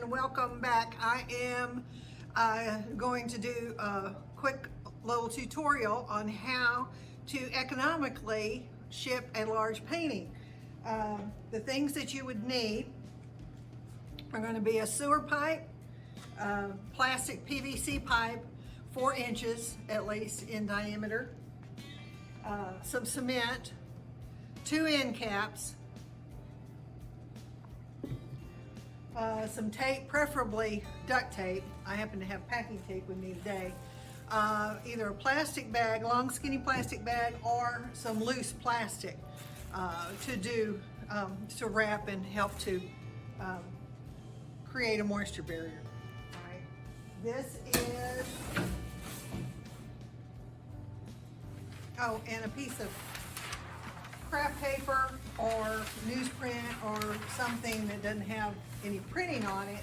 everyone, welcome back. I am going to do a quick little tutorial on how to economically ship a large painting. The things that you would need are going to be a sewer pipe, plastic PVC pipe, 4 inches at least in diameter, some cement, 2 end caps, some tape, preferably duct tape. I happen to have packing tape with me today. Either a plastic bag, long skinny plastic bag, or some loose plastic to wrap and help to create a moisture barrier. All right. This is, oh, and a piece of craft paper or newsprint or something that doesn't have any printing on it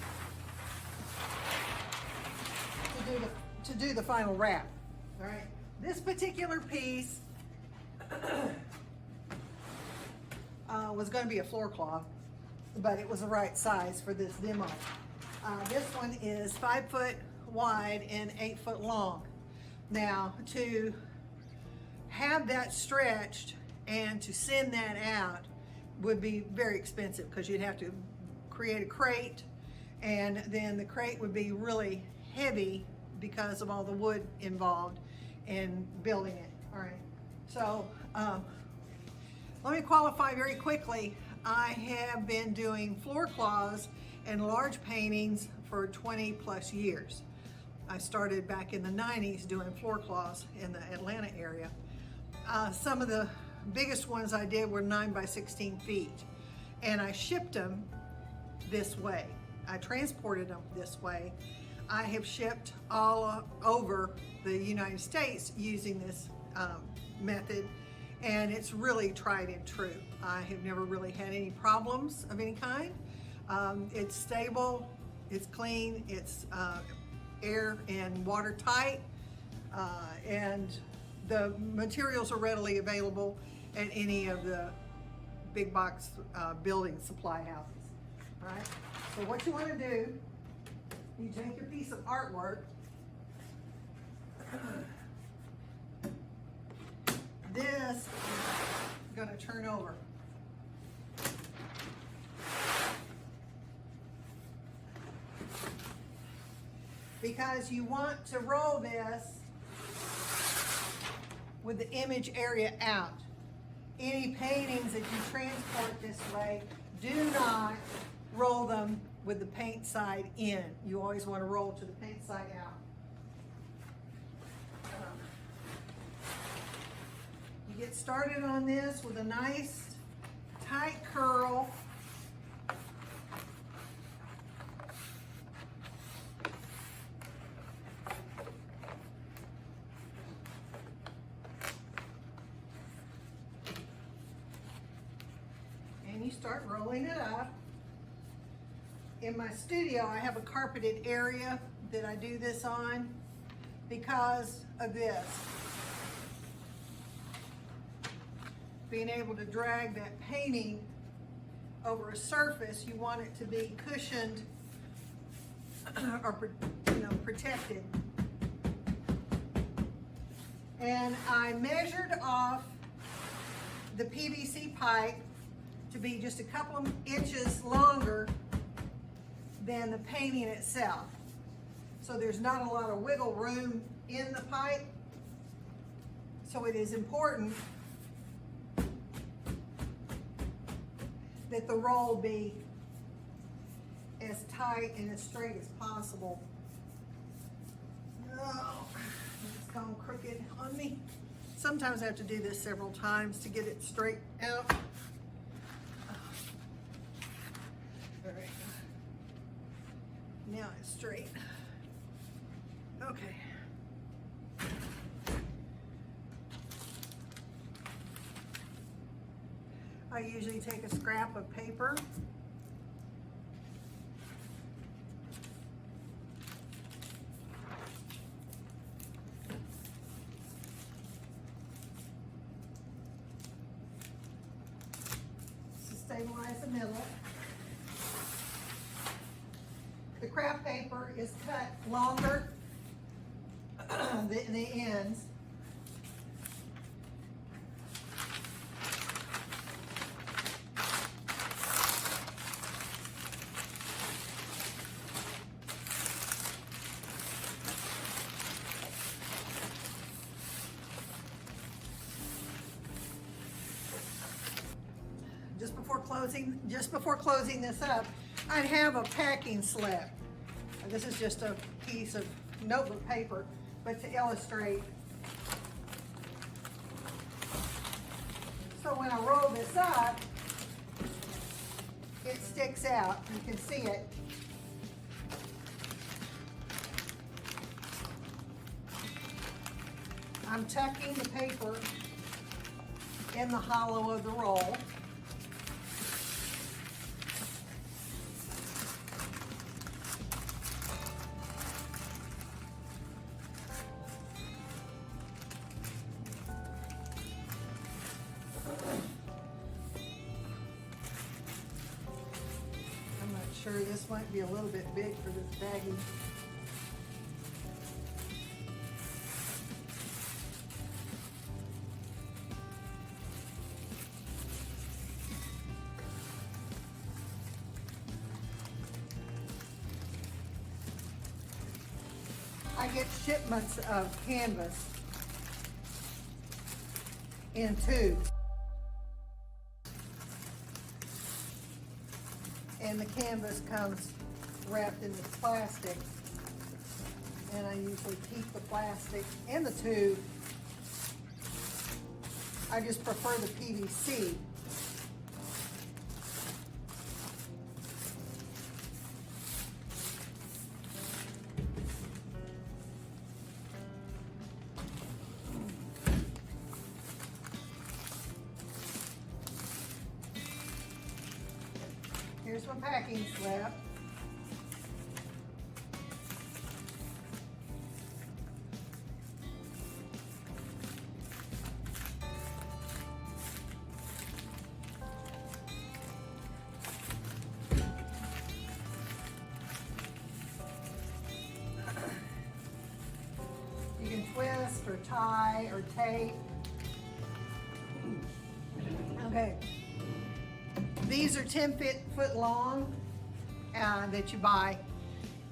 to do the final wrap. All right, this particular piece was going to be a floor cloth, but it was the right size for this demo. This one is 5 foot wide and 8 foot long. Now, to have that stretched and to send that out would be very expensive, because you'd have to create a crate, and then the crate would be really heavy because of all the wood involved in building it. All right, so let me qualify very quickly. I have been doing floor cloths and large paintings for 20 plus years. I started back in the 90s doing floor cloths in the Atlanta area. Some of the biggest ones I did were 9 by 16 feet, and I shipped them this way. I transported them this way. I have shipped all over the United States using this method, and it's really tried and true. I have never really had any problems of any kind. It's stable, it's clean, it's air and water tight, and the materials are readily available at any of the big box building supply houses. All right, so what you want to do, you take your piece of artwork, this is going to turn over. Because you want to roll this with the image area out. Any paintings that you transport this way, do not roll them with the paint side in. You always want to roll to the paint side out. You get started on this with a nice tight curl. And you start rolling it up. In my studio, I have a carpeted area that I do this on because of this. Being able to drag that painting over a surface, you want it to be cushioned or protected. And I measured off the PVC pipe to be just a couple of inches longer than the painting itself. So there's not a lot of wiggle room in the pipe. So it is important that the roll be as tight and as straight as possible. Oh, it's gone crooked on me. Sometimes I have to do this several times to get it straight out. All right. Now it's straight. Okay. I usually take a scrap of paper . To stabilize the middle. The craft paper is cut longer than the ends. Just before closing this up, I'd have a packing slip. This is just a piece of notebook paper, but to illustrate. So when I roll this up, it sticks out. You can see it. I'm tucking the paper in the hollow of the roll. Sure, this might be a little bit big for this baggie. I get shipments of canvas in tubes. And the canvas comes wrapped in this plastic, and I usually keep the plastic and the tube. I just prefer the PVC. Here's my packing slip. You can twist or tie or tape. Okay. These are 10 foot long that you buy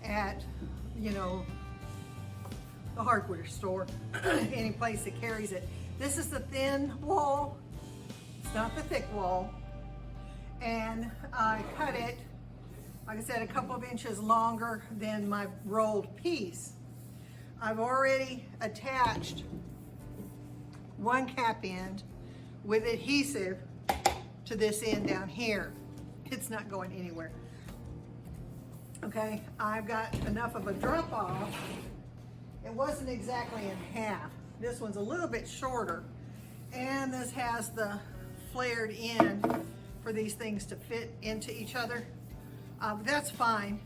at, you know, the hardware store, any place that carries it. This is the thin wall. It's not the thick wall. And I cut it, like I said, a couple of inches longer than my rolled piece. I've already attached one cap end with adhesive to this end down here. It's not going anywhere. Okay, I've got enough of a drop off. It wasn't exactly in half. This one's a little bit shorter, and this has the flared end for these things to fit into each other. That's fine.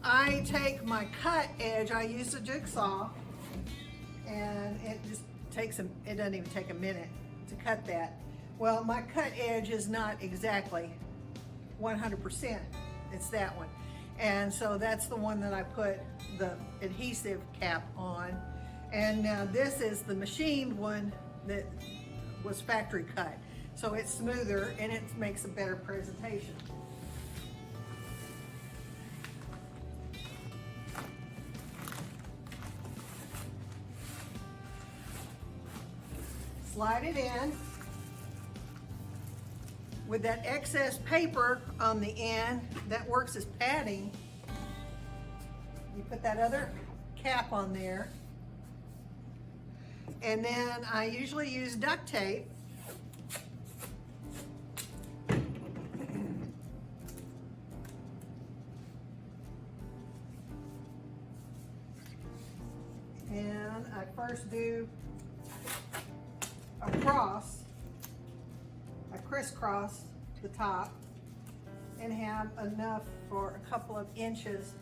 I take my cut edge, I use a jigsaw, and it just takes it doesn't even take a minute to cut that. Well, my cut edge is not exactly 100%. It's that one. And so that's the one that I put the adhesive cap on. And now this is the machined one that was factory cut. So it's smoother and it makes a better presentation. Slide it in. With that excess paper on the end, that works as padding. You put that other cap on there. And then I usually use duct tape. And I first do a cross. I crisscross the top and have enough for a couple of inches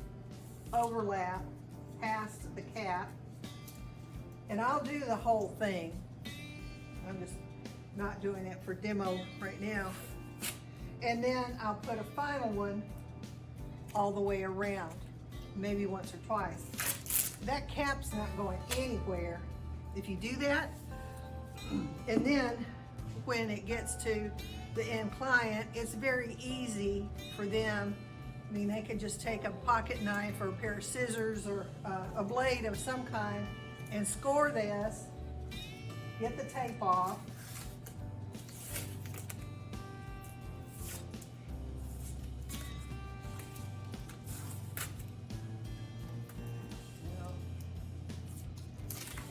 overlap past the cap. And I'll do the whole thing. I'm just not doing it for demo right now. And then I'll put a final one all the way around, maybe once or twice. That cap's not going anywhere if you do that. And then when it gets to the end client, it's very easy for them. I mean, they could just take a pocket knife or a pair of scissors or a blade of some kind and score this, get the tape off.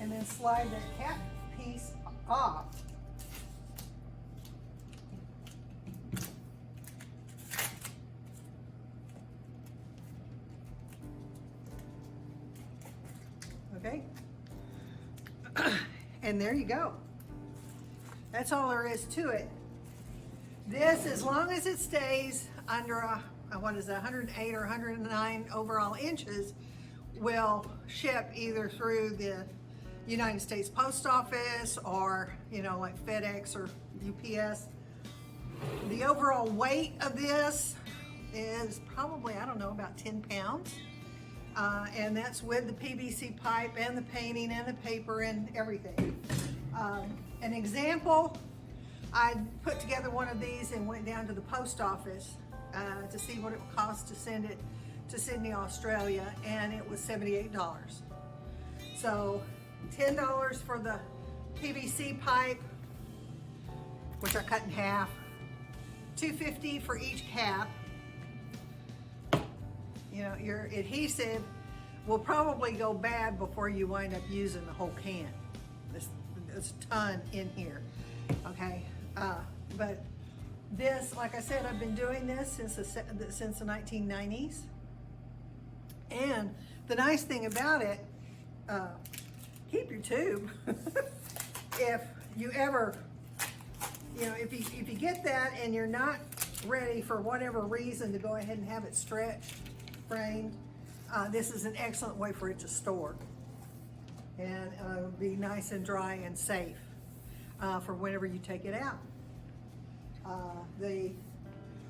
And then slide that cap piece off. Okay, and there you go. That's all there is to it. This, as long as it stays under a, what is it, 108 or 109 overall inches, will ship either through the United States Post Office or, you know, like FedEx or UPS. The overall weight of this is probably, I don't know, about 10 pounds. And that's with the PVC pipe and the painting and the paper and everything. An example, I put together one of these and went down to the post office to see what it would cost to send it to Sydney, Australia, and it was $78. So $10 for the PVC pipe, which I cut in half, $2.50 for each cap. You know, your adhesive will probably go bad before you wind up using the whole can. There's a ton in here, okay? But this, like I said, I've been doing this since the 1990s. And the nice thing about it, keep your tube. If you ever, you know, if you get that and you're not ready for whatever reason to go ahead and have it stretched, framed, this is an excellent way for it to store, and be nice and dry and safe for whenever you take it out.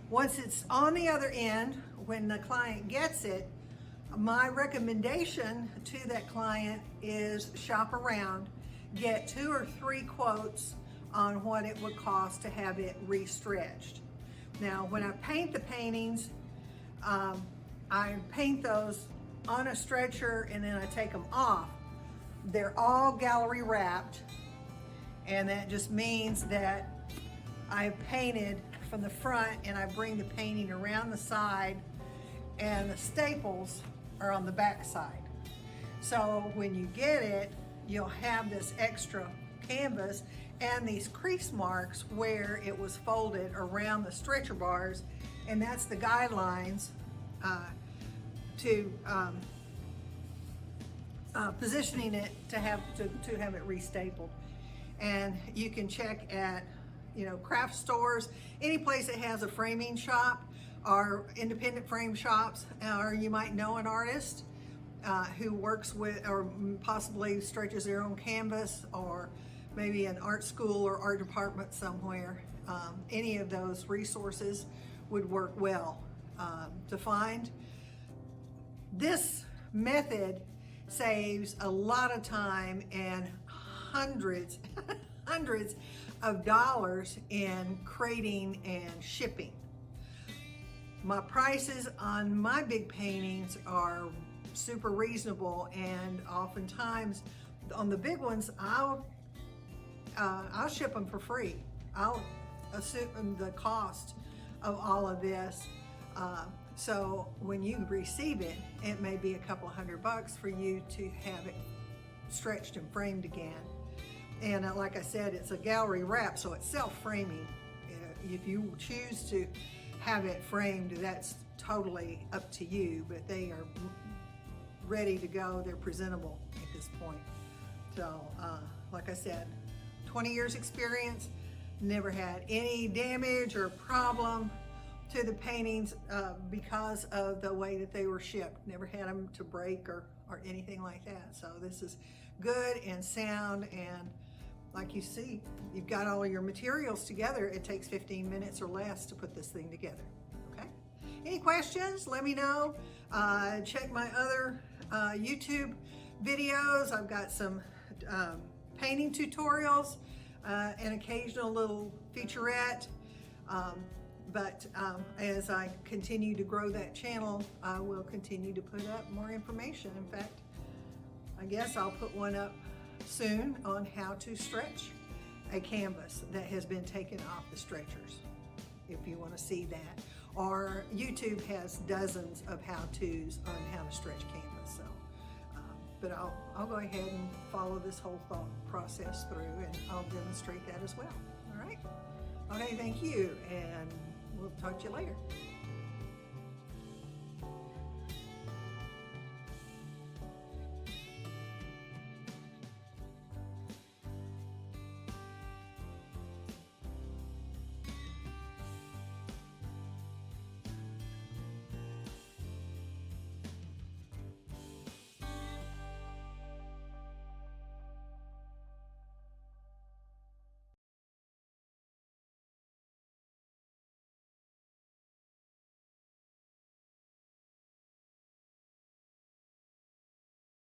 Once it's on the other end, when the client gets it, my recommendation to that client is shop around, get 2 or 3 quotes on what it would cost to have it re-stretched. Now, when I paint the paintings, I paint those on a stretcher and then I take them off. They're all gallery wrapped, and that just means that I painted from the front and I bring the painting around the side, and the staples are on the back side. So when you get it, you'll have this extra canvas and these crease marks where it was folded around the stretcher bars, and that's the guidelines to positioning it to have it restapled. And you can check at, you know, craft stores, any place that has a framing shop or independent frame shops, or you might know an artist who works with or possibly stretches their own canvas, or maybe an art school or art department somewhere. Any of those resources would work well to find. This method saves a lot of time and hundreds of dollars in crating and shipping. My prices on my big paintings are super reasonable, and oftentimes on the big ones, I'll ship them for free. I'll assume the cost of all of this. So when you receive it, it may be a couple $100 for you to have it stretched and framed again. And like I said, it's a gallery wrap, so it's self-framing. If you choose to have it framed, that's totally up to you, but they are ready to go. They're presentable at this point. So like I said, 20 years experience, never had any damage or problem to the paintings because of the way that they were shipped. Never had them to break or anything like that. So this is good and sound, and like you see, you've got all your materials together. It takes 15 minutes or less to put this thing together, okay? any questions, let me know. Check my other YouTube videos. I've got some painting tutorials, an occasional little featurette. But as I continue to grow that channel, I will continue to put up more information. In fact, I guess I'll put one up soon on how to stretch a canvas that has been taken off the stretchers, if you want to see that. Or YouTube has dozens of how-tos on how to stretch canvas. So, but I'll go ahead and follow this whole thought process through, and I'll demonstrate that as well. All right? Okay, thank you, and we'll talk to you later.